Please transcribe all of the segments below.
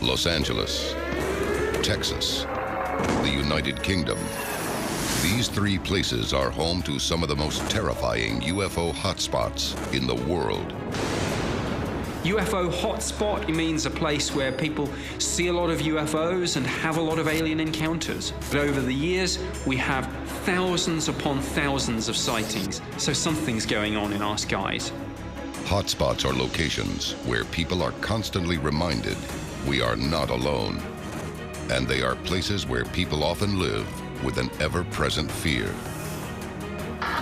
Los Angeles, Texas, the United Kingdom. These three places are home to some of the most terrifying UFO hotspots in the world. UFO hotspot means a place where people see a lot of UFOs and have a lot of alien encounters. But over the years, we have thousands upon thousands of sightings, so something's going on in our skies. Hotspots are locations where people are constantly reminded we are not alone. And they are places where people often live with an ever-present fear.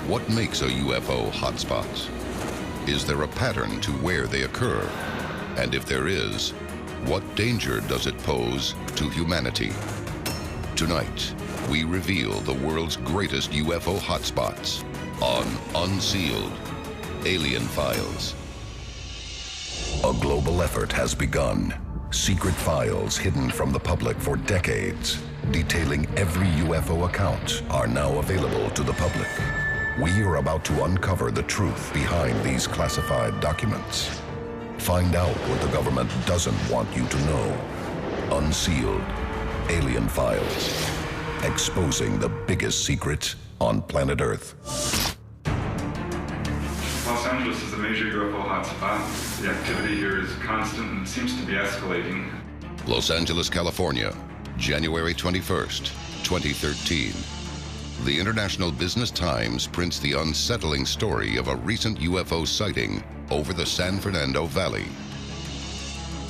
What makes a UFO hotspot? Is there a pattern to where they occur? And if there is, what danger does it pose to humanity? Tonight, we reveal the world's greatest UFO hotspots on Unsealed, Alien Files. A global effort has begun. Secret files hidden from the public for decades, detailing every UFO account, are now available to the public. We are about to uncover the truth behind these classified documents. Find out what the government doesn't want you to know. Unsealed, Alien Files, exposing the biggest secrets on planet Earth. Los Angeles is a major UFO hotspot. The activity here is constant and seems to be escalating. Los Angeles, California, January 21st, 2013. The International Business Times prints the unsettling story of a recent UFO sighting over the San Fernando Valley.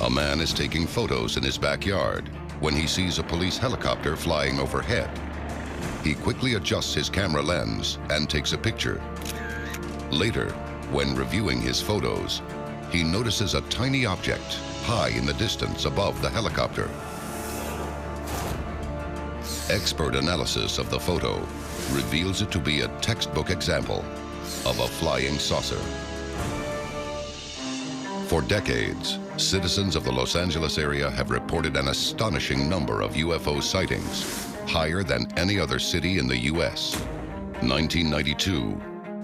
A man is taking photos in his backyard when he sees a police helicopter flying overhead. He quickly adjusts his camera lens and takes a picture. Later, when reviewing his photos, he notices a tiny object high in the distance above the helicopter. Expert analysis of the photo reveals it to be a textbook example of a flying saucer. For decades, citizens of the Los Angeles area have reported an astonishing number of UFO sightings, higher than any other city in the U.S. 1992,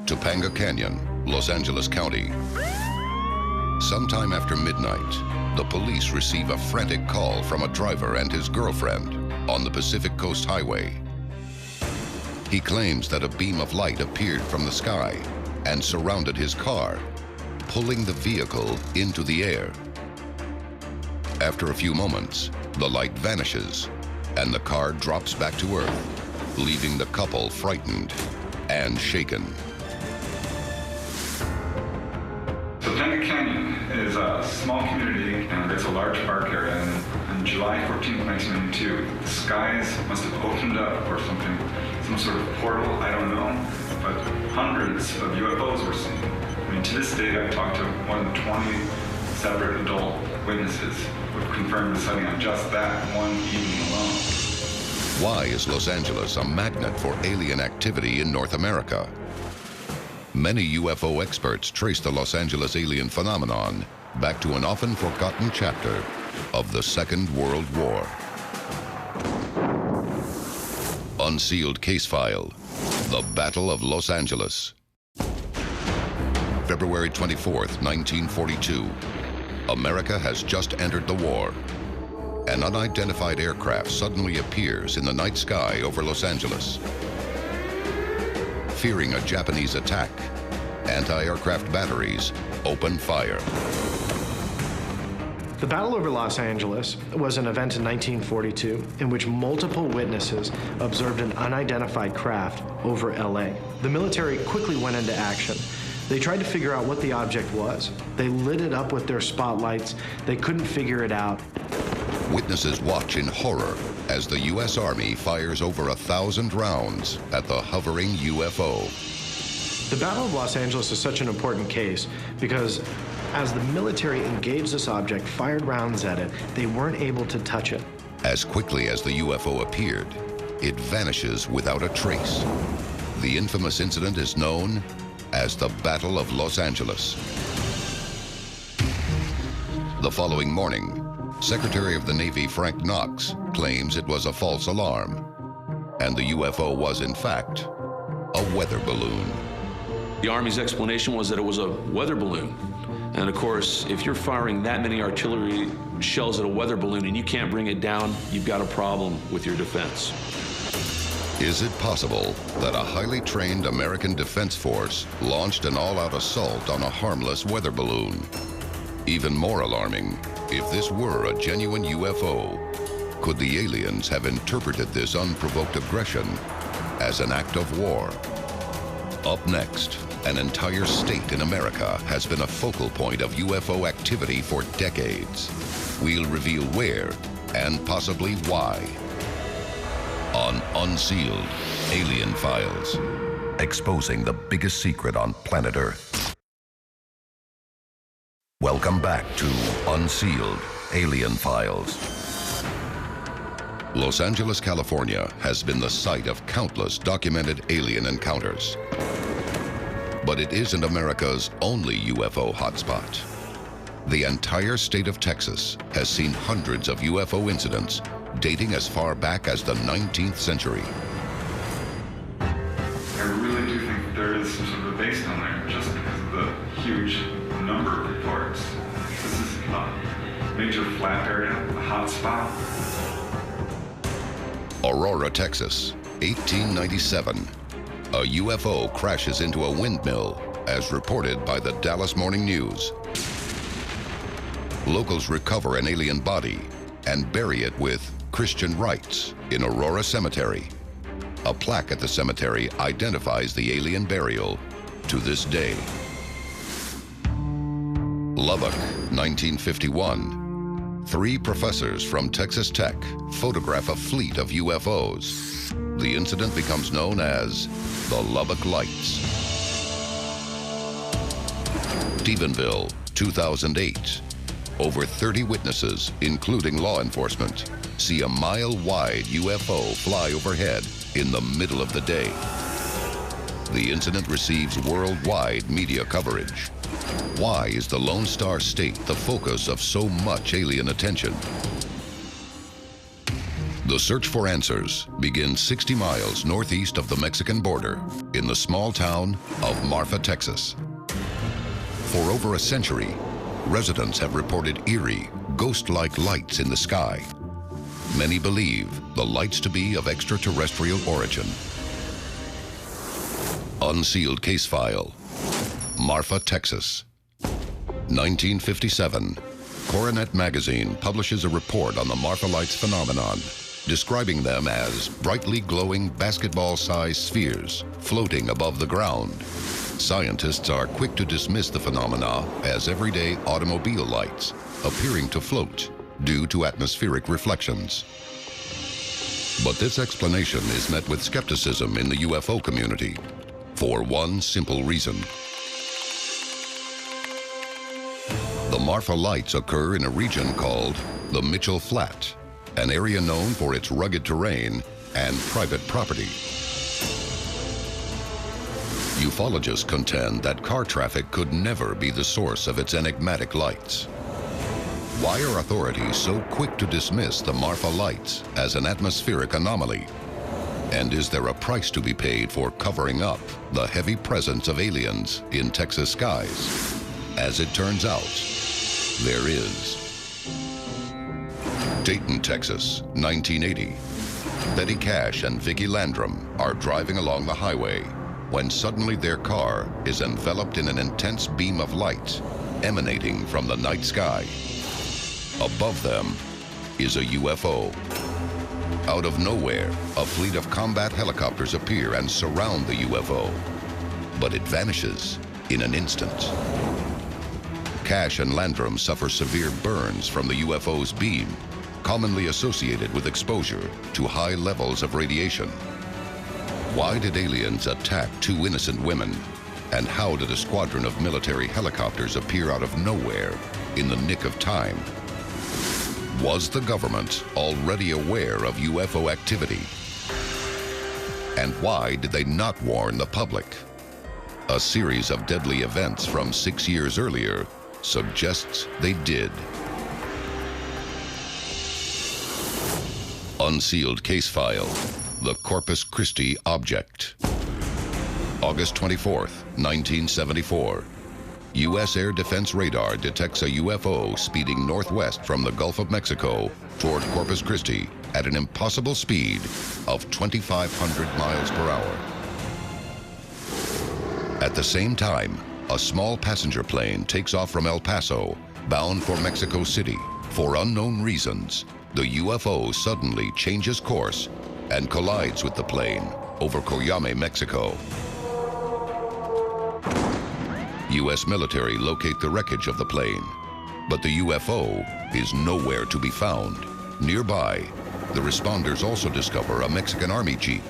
Topanga Canyon, Los Angeles County. Sometime after midnight, the police receive a frantic call from a driver and his girlfriend on the Pacific Coast Highway. He claims that a beam of light appeared from the sky and surrounded his car, pulling the vehicle into the air. After a few moments, the light vanishes and the car drops back to Earth, leaving the couple frightened and shaken. Topanga Canyon is a small community and it's a large park area. And on July 14, 1992, the skies must have opened up or something, some sort of portal, I don't know, but hundreds of UFOs were seen. I mean, to this day, I've talked to more than 20 separate adult witnesses who have confirmed the sighting on just that one evening alone. Why is Los Angeles a magnet for alien activity in North America? Many UFO experts trace the Los Angeles alien phenomenon back to an often forgotten chapter of the Second World War. Unsealed case file, The Battle of Los Angeles. February 24th, 1942. America has just entered the war. An unidentified aircraft suddenly appears in the night sky over Los Angeles. Fearing a Japanese attack, anti-aircraft batteries open fire. The battle over Los Angeles was an event in 1942 in which multiple witnesses observed an unidentified craft over LA. The military quickly went into action. They tried to figure out what the object was. They lit it up with their spotlights. They couldn't figure it out. Witnesses watch in horror as the U.S. Army fires over 1,000 rounds at the hovering UFO. The Battle of Los Angeles is such an important case because as the military engaged this object, fired rounds at it, they weren't able to touch it. As quickly as the UFO appeared, it vanishes without a trace. The infamous incident is known as the Battle of Los Angeles. The following morning, Secretary of the Navy Frank Knox claims it was a false alarm, and the UFO was, in fact, a weather balloon. The Army's explanation was that it was a weather balloon. And of course, if you're firing that many artillery shells at a weather balloon and you can't bring it down, you've got a problem with your defense. Is it possible that a highly trained American Defense Force launched an all-out assault on a harmless weather balloon? Even more alarming, if this were a genuine UFO, could the aliens have interpreted this unprovoked aggression as an act of war? Up next, an entire state in America has been a focal point of UFO activity for decades. We'll reveal where and possibly why. On Unsealed, Alien Files, exposing the biggest secret on planet Earth. Welcome back to Unsealed, Alien Files. Los Angeles, California has been the site of countless documented alien encounters. But it isn't America's only UFO hotspot. The entire state of Texas has seen hundreds of UFO incidents dating as far back as the 19th century. I really do think there is some sort of a base down there, just because of the huge number of reports. This is a major flap area, a hot spot. Aurora, Texas, 1897. A UFO crashes into a windmill, as reported by the Dallas Morning News. Locals recover an alien body and bury it with Christian rites in Aurora Cemetery. A plaque at the cemetery identifies the alien burial to this day. Lubbock, 1951. 3 professors from Texas Tech photograph a fleet of UFOs. The incident becomes known as the Lubbock Lights. Stephenville, 2008. Over 30 witnesses, including law enforcement, see a mile-wide UFO fly overhead in the middle of the day. The incident receives worldwide media coverage. Why is the Lone Star State the focus of so much alien attention? The search for answers begins 60 miles northeast of the Mexican border in the small town of Marfa, Texas. For over a century, residents have reported eerie, ghost-like lights in the sky. Many believe the lights to be of extraterrestrial origin. Unsealed case file, Marfa, Texas. 1957, Coronet magazine publishes a report on the Marfa Lights phenomenon, describing them as brightly glowing basketball-sized spheres floating above the ground. Scientists are quick to dismiss the phenomena as everyday automobile lights, appearing to float due to atmospheric reflections. But this explanation is met with skepticism in the UFO community, for one simple reason. The Marfa Lights occur in a region called the Mitchell Flat, an area known for its rugged terrain and private property. Ufologists contend that car traffic could never be the source of its enigmatic lights. Why are authorities so quick to dismiss the Marfa Lights as an atmospheric anomaly? And is there a price to be paid for covering up the heavy presence of aliens in Texas skies? As it turns out, there is. Dayton, Texas, 1980. Betty Cash and Vicki Landrum are driving along the highway when suddenly their car is enveloped in an intense beam of light emanating from the night sky. Above them is a UFO. Out of nowhere, a fleet of combat helicopters appear and surround the UFO, but it vanishes in an instant. Cash and Landrum suffer severe burns from the UFO's beam, commonly associated with exposure to high levels of radiation. Why did aliens attack 2 innocent women? And how did a squadron of military helicopters appear out of nowhere in the nick of time? Was the government already aware of UFO activity? And why did they not warn the public? A series of deadly events from 6 years earlier suggests they did. Unsealed case file, the Corpus Christi object. August 24th, 1974. U.S. Air Defense Radar detects a UFO speeding northwest from the Gulf of Mexico toward Corpus Christi at an impossible speed of 2,500 miles per hour. At the same time, a small passenger plane takes off from El Paso, bound for Mexico City. For unknown reasons, the UFO suddenly changes course and collides with the plane over Coyame, Mexico. U.S. military locate the wreckage of the plane, but the UFO is nowhere to be found. Nearby, the responders also discover a Mexican Army Jeep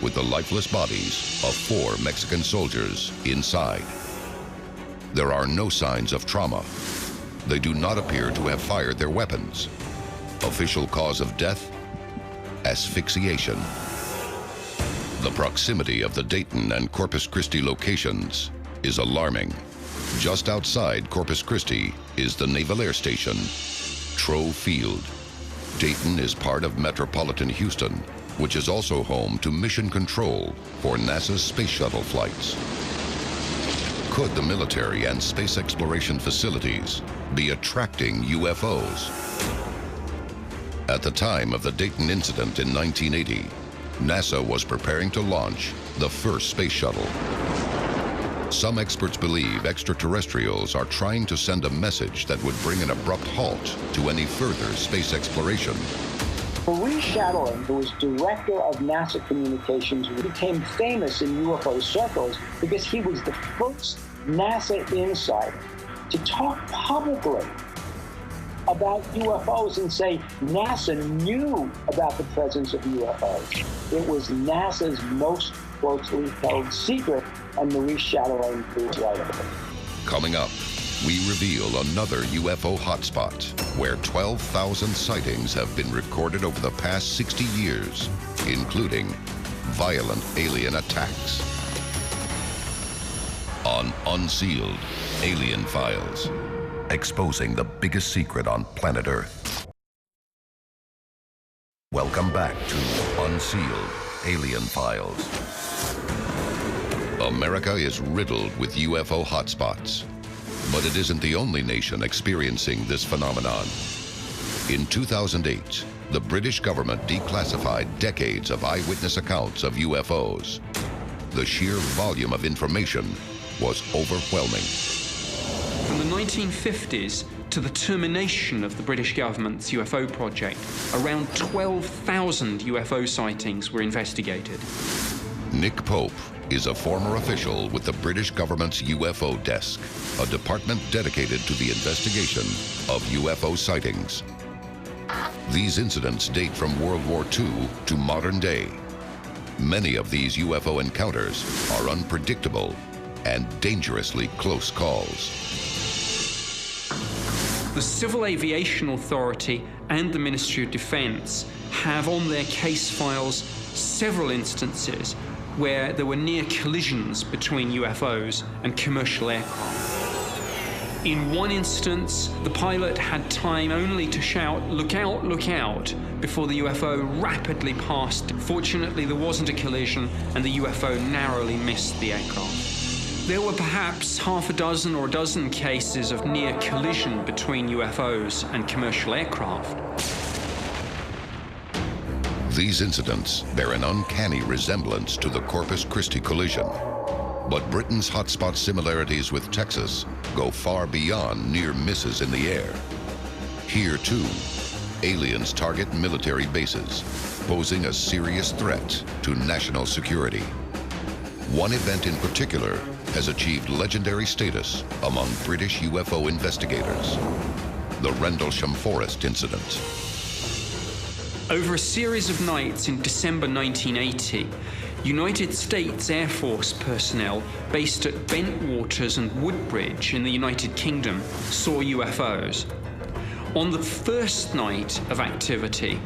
with the lifeless bodies of 4 Mexican soldiers inside. There are no signs of trauma. They do not appear to have fired their weapons. Official cause of death? Asphyxiation. The proximity of the Dayton and Corpus Christi locations is alarming. Just outside Corpus Christi is the Naval Air Station, Trow Field. Dayton is part of metropolitan Houston, which is also home to mission control for NASA's space shuttle flights. Could the military and space exploration facilities be attracting UFOs? At the time of the Dayton incident in 1980, NASA was preparing to launch the first space shuttle. Some experts believe extraterrestrials are trying to send a message that would bring an abrupt halt to any further space exploration. Maurice Chatelain, who was director of NASA Communications, became famous in UFO circles because he was the first NASA insider to talk publicly about UFOs and say NASA knew about the presence of UFOs. It was NASA's most closely held secret, and Maurice Chatelain proved right of it. Coming up, we reveal another UFO hotspot where 12,000 sightings have been recorded over the past 60 years, including violent alien attacks. On Unsealed, Alien Files, exposing the biggest secret on planet Earth. Welcome back to Unsealed, Alien Files. America is riddled with UFO hotspots, but it isn't the only nation experiencing this phenomenon. In 2008, the British government declassified decades of eyewitness accounts of UFOs. The sheer volume of information was overwhelming. From the 1950s to the termination of the British government's UFO project, around 12,000 UFO sightings were investigated. Nick Pope is a former official with the British government's UFO desk, a department dedicated to the investigation of UFO sightings. These incidents date from World War II to modern day. Many of these UFO encounters are unpredictable and dangerously close calls. The Civil Aviation Authority and the Ministry of Defense have on their case files several instances where there were near collisions between UFOs and commercial aircraft. In one instance, the pilot had time only to shout, "Look out, look out," before the UFO rapidly passed. Fortunately, there wasn't a collision and the UFO narrowly missed the aircraft. There were perhaps half a dozen or a dozen cases of near collision between UFOs and commercial aircraft. These incidents bear an uncanny resemblance to the Corpus Christi collision. But Britain's hotspot similarities with Texas go far beyond near misses in the air. Here, too, aliens target military bases, posing a serious threat to national security. One event in particular has achieved legendary status among British UFO investigators: the Rendlesham Forest incident. Over a series of nights in December 1980, United States Air Force personnel based at Bentwaters and Woodbridge in the United Kingdom saw UFOs. On the first night of activity,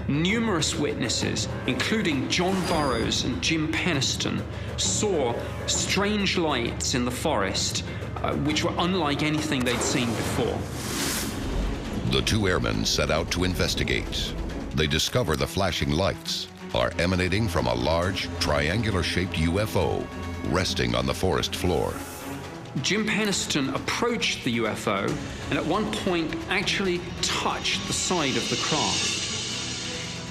numerous witnesses, including John Burroughs and Jim Penniston, saw strange lights in the forest, which were unlike anything they'd seen before. The two airmen set out to investigate. They discover the flashing lights are emanating from a large, triangular-shaped UFO resting on the forest floor. Jim Penniston approached the UFO and at one point actually touched the side of the craft.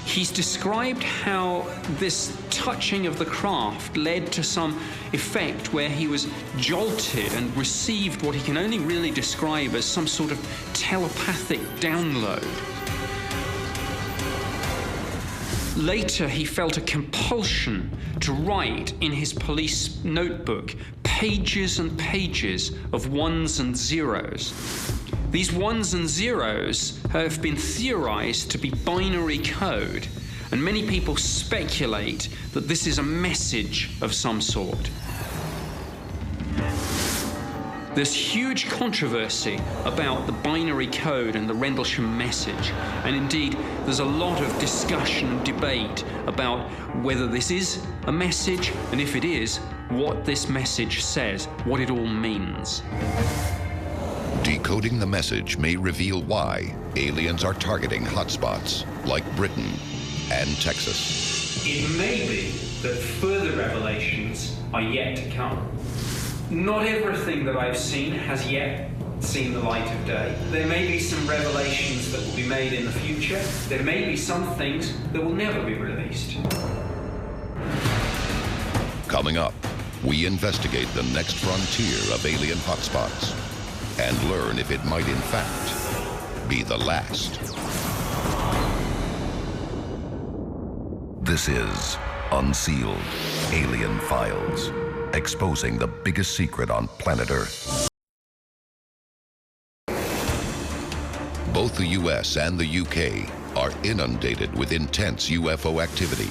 He's described how this touching of the craft led to some effect where he was jolted and received what he can only really describe as some sort of telepathic download. Later, he felt a compulsion to write in his police notebook pages and pages of ones and zeros. These ones and zeros have been theorized to be binary code, and many people speculate that this is a message of some sort. There's huge controversy about the binary code and the Rendlesham message, and indeed there's a lot of discussion and debate about whether this is a message, and if it is, what this message says, what it all means. Decoding the message may reveal why aliens are targeting hotspots like Britain and Texas. It may be that further revelations are yet to come. Not everything that I've seen has yet seen the light of day. There may be some revelations that will be made in the future. There may be some things that will never be released. Coming up, we investigate the next frontier of alien hotspots and learn if it might in fact be the last. This is Unsealed Alien Files, exposing the biggest secret on planet Earth. Both the US and the UK are inundated with intense UFO activity.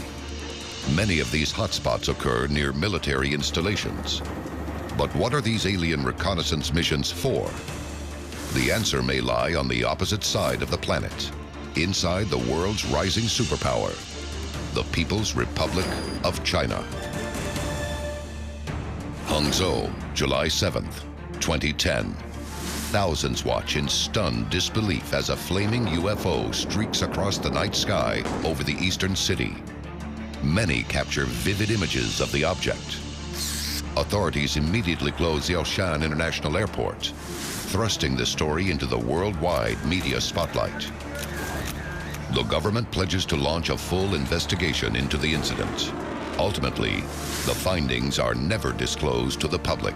Many of these hotspots occur near military installations. But what are these alien reconnaissance missions for? The answer may lie on the opposite side of the planet, inside the world's rising superpower, the People's Republic of China. Hangzhou, July 7th, 2010. Thousands watch in stunned disbelief as a flaming UFO streaks across the night sky over the eastern city. Many capture vivid images of the object. Authorities immediately closed Yaoshan International Airport, thrusting the story into the worldwide media spotlight. The government pledges to launch a full investigation into the incident. Ultimately, the findings are never disclosed to the public.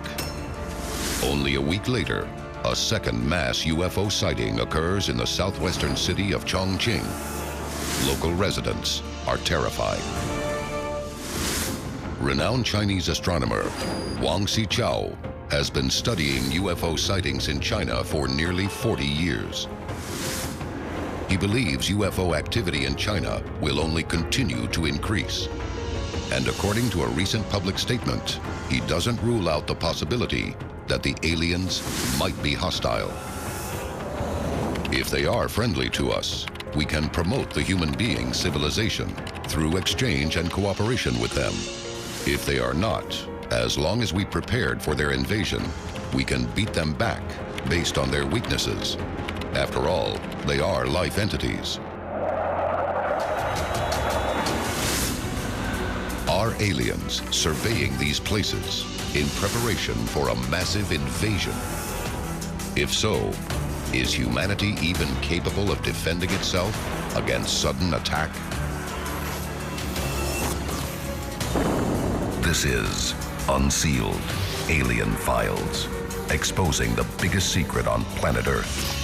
Only a week later, a second mass UFO sighting occurs in the southwestern city of Chongqing. Local residents are terrified. Renowned Chinese astronomer Wang Xichao has been studying UFO sightings in China for nearly 40 years. He believes UFO activity in China will only continue to increase. And according to a recent public statement, he doesn't rule out the possibility that the aliens might be hostile. If they are friendly to us, we can promote the human being civilization through exchange and cooperation with them. If they are not, as long as we prepared for their invasion, we can beat them back based on their weaknesses. After all, they are life entities. Are aliens surveying these places in preparation for a massive invasion? If so, is humanity even capable of defending itself against sudden attack? This is Unsealed Alien Files, exposing the biggest secret on planet Earth.